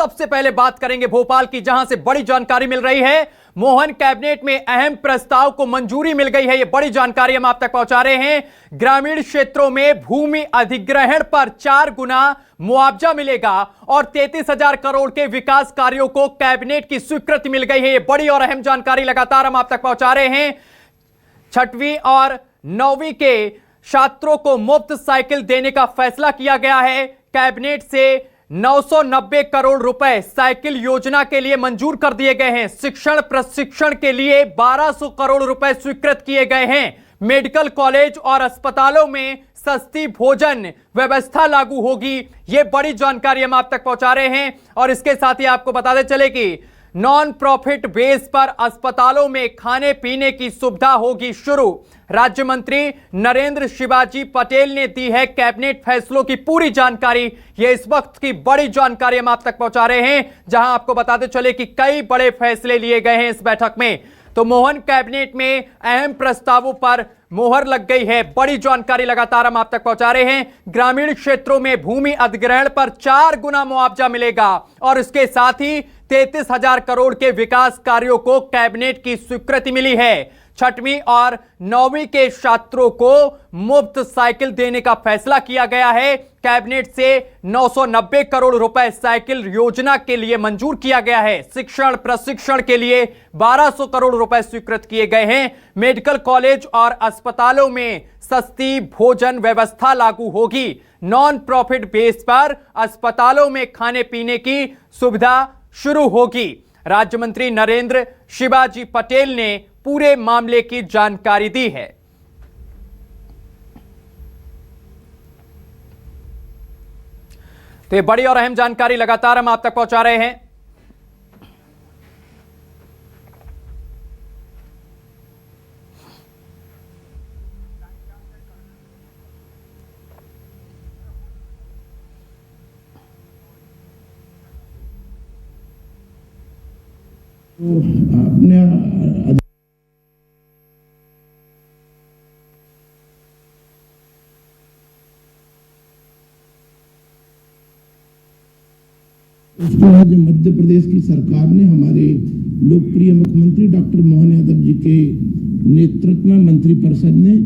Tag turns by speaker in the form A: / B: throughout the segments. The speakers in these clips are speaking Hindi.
A: सबसे पहले बात करेंगे भोपाल की, जहां से बड़ी जानकारी मिल रही है। मोहन कैबिनेट में अहम प्रस्ताव को मंजूरी मिल गई है। यह बड़ी जानकारी हम आप तक पहुंचा रहे हैं। ग्रामीण क्षेत्रों में भूमि अधिग्रहण पर 4 गुना मुआवजा मिलेगा और 33,000 करोड़ के विकास कार्यों को कैबिनेट की स्वीकृति मिल गई है। यह बड़ी और अहम जानकारी लगातार हम आप तक पहुंचा रहे हैं। 6वीं और 9वीं के छात्रों को मुफ्त साइकिल देने का फैसला किया गया है। कैबिनेट से 990 करोड़ रुपए साइकिल योजना के लिए मंजूर कर दिए गए हैं। शिक्षण प्रशिक्षण के लिए 1200 करोड़ रुपए स्वीकृत किए गए हैं। मेडिकल कॉलेज और अस्पतालों में सस्ती भोजन व्यवस्था लागू होगी। यह बड़ी जानकारी हम आप तक पहुंचा रहे हैं। और इसके साथ ही आपको बताते चले कि नॉन प्रॉफिट बेस पर अस्पतालों में खाने पीने की सुविधा होगी शुरू। राज्य मंत्री नरेंद्र शिवाजी पटेल ने दी है कैबिनेट फैसलों की पूरी जानकारी। यह इस वक्त की बड़ी जानकारी हम आप तक पहुंचा रहे हैं, जहां आपको बताते चले कि कई बड़े फैसले लिए गए हैं इस बैठक में। तो मोहन कैबिनेट में अहम प्रस्तावों पर मोहर लग गई है। बड़ी जानकारी लगातार हम आप तक पहुंचा रहे हैं। ग्रामीण क्षेत्रों में भूमि अधिग्रहण पर 4 गुना मुआवजा मिलेगा और इसके साथ ही 33,000 करोड़ के विकास कार्यों को कैबिनेट की स्वीकृति मिली है। 6वीं और 9वीं के छात्रों को मुफ्त साइकिल देने का फैसला किया गया है। कैबिनेट से 990 करोड़ रुपए साइकिल योजना के लिए मंजूर किया गया है। शिक्षण प्रशिक्षण के लिए 1200 करोड़ रुपए स्वीकृत किए गए हैं। मेडिकल कॉलेज और अस्पतालों में सस्ती भोजन व्यवस्था लागू होगी। नॉन प्रॉफिट बेस पर अस्पतालों में खाने पीने की सुविधा शुरू होगी। राज्य मंत्री नरेंद्र शिवाजी पटेल ने पूरे मामले की जानकारी दी है। तो ये बड़ी और अहम जानकारी लगातार हम आप तक पहुंचा रहे हैं।
B: अपने उसके बाद मध्य प्रदेश की सरकार ने हमारे लोकप्रिय मुख्यमंत्री डॉक्टर मोहन यादव जी के नेतृत्व में मंत्रिपरिषद ने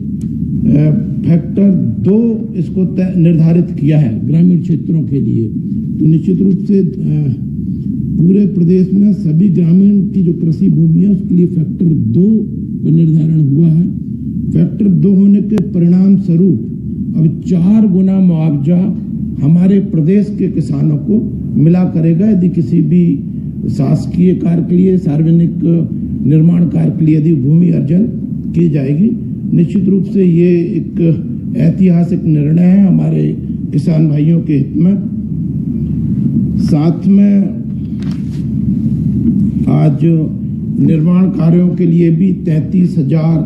B: फैक्टर 2 इसको निर्धारित किया है ग्रामीण क्षेत्रों के लिए। तो निश्चित रूप से पूरे प्रदेश में सभी ग्रामीण की जो कृषि भूमि है उसके लिए फैक्टर 2 का निर्धारण हुआ है। फैक्टर 2 होने के परिणाम स्वरूप अब 4 गुना मुआवजा हमारे प्रदेश के किसानों को मिला करेगा। यदि किसी भी शासकीय कार्य के लिए, सार्वजनिक निर्माण कार्य के लिए यदि भूमि अर्जन की जाएगी, निश्चित रूप से ये एक ऐतिहासिक निर्णय है हमारे किसान भाइयों के हित में। साथ में आज निर्माण कार्यों के लिए भी 33,000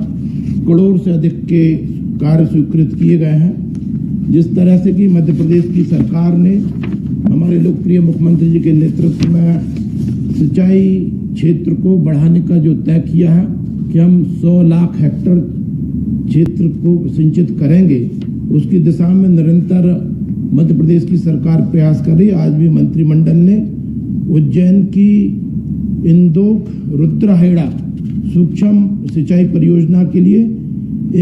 B: करोड़ से अधिक के कार्य स्वीकृत किए गए हैं। जिस तरह से कि मध्य प्रदेश की सरकार ने हमारे लोकप्रिय मुख्यमंत्री जी के नेतृत्व में सिंचाई क्षेत्र को बढ़ाने का जो तय किया है कि हम 100 लाख हेक्टेयर क्षेत्र को सिंचित करेंगे, उसकी दिशा में निरंतर मध्य प्रदेश की सरकार प्रयास कर रही है। आज भी मंत्रिमंडल ने उज्जैन की इंदौख रुद्रहेड़ा सूक्ष्म सिंचाई परियोजना के लिए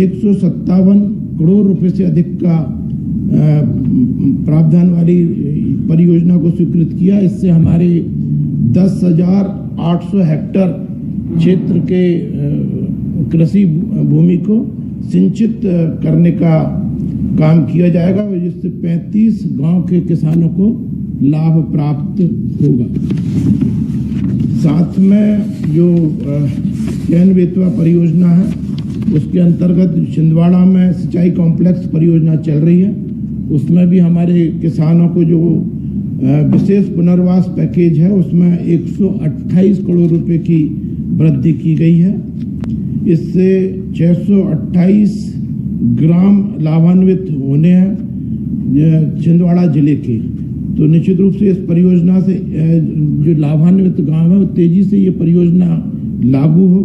B: 157 करोड़ रुपए से अधिक का प्रावधान वाली परियोजना को स्वीकृत किया। इससे हमारे 10,800 हेक्टेयर क्षेत्र के कृषि भूमि को सिंचित करने का काम किया जाएगा और जिससे 35 गांव के किसानों को लाभ प्राप्त होगा। साथ में जो कैन बेतवा परियोजना है उसके अंतर्गत छिंदवाड़ा में सिंचाई कॉम्प्लेक्स परियोजना चल रही है। उसमें भी हमारे किसानों को जो विशेष पुनर्वास पैकेज है उसमें 128 करोड़ रुपए की वृद्धि की गई है। इससे 628 ग्राम लाभान्वित होने हैं छिंदवाड़ा जिले के। तो निश्चित रूप से इस परियोजना से जो लाभान्वित गांव है तेजी से ये परियोजना लागू हो।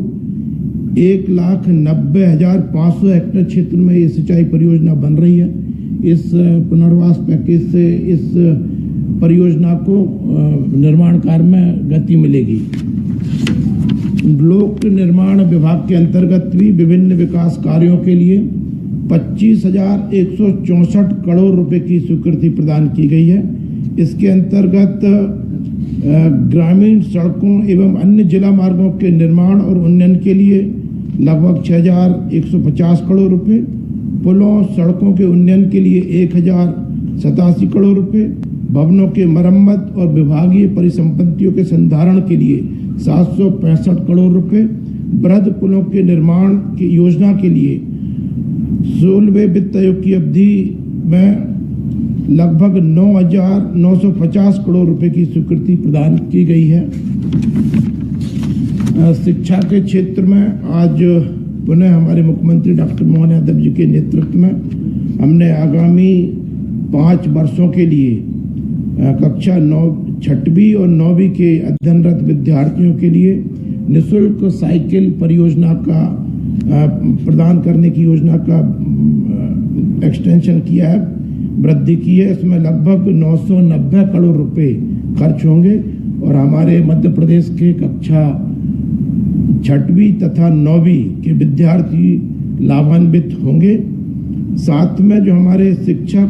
B: 1,90,500 हेक्टेयर क्षेत्र में ये सिंचाई परियोजना बन रही है। इस पुनर्वास पैकेज से इस परियोजना को निर्माण कार्य में गति मिलेगी। लोक निर्माण विभाग के अंतर्गत भी विभिन्न विकास कार्यों के लिए 25,164 करोड़ रुपए की स्वीकृति प्रदान की गई है। इसके अंतर्गत ग्रामीण सड़कों एवं अन्य जिला मार्गों के निर्माण और उन्नयन के लिए लगभग 6,150 करोड़ रुपए, पुलों सड़कों के उन्नयन के लिए 1,087 करोड़ रुपए, भवनों के मरम्मत और विभागीय परिसंपत्तियों के संधारण के लिए 765 करोड़ रुपए, बृहद पुलों के निर्माण की योजना के लिए 16वें वित्त आयोग की अवधि में लगभग 9,950 करोड़ रुपए की स्वीकृति प्रदान की गई है। शिक्षा के क्षेत्र में आज पुनः हमारे मुख्यमंत्री डॉक्टर मोहन यादव जी के नेतृत्व में हमने आगामी 5 वर्षों के लिए कक्षा 6वीं और 9वीं के अध्ययनरत विद्यार्थियों के लिए निःशुल्क साइकिल परियोजना का प्रदान करने की योजना का एक्सटेंशन किया है, वृद्धि की है। इसमें लगभग 990 करोड़ रुपए खर्च होंगे और हमारे मध्य प्रदेश के कक्षा 6वीं तथा 9वीं के विद्यार्थी लाभान्वित होंगे। साथ में जो हमारे शिक्षक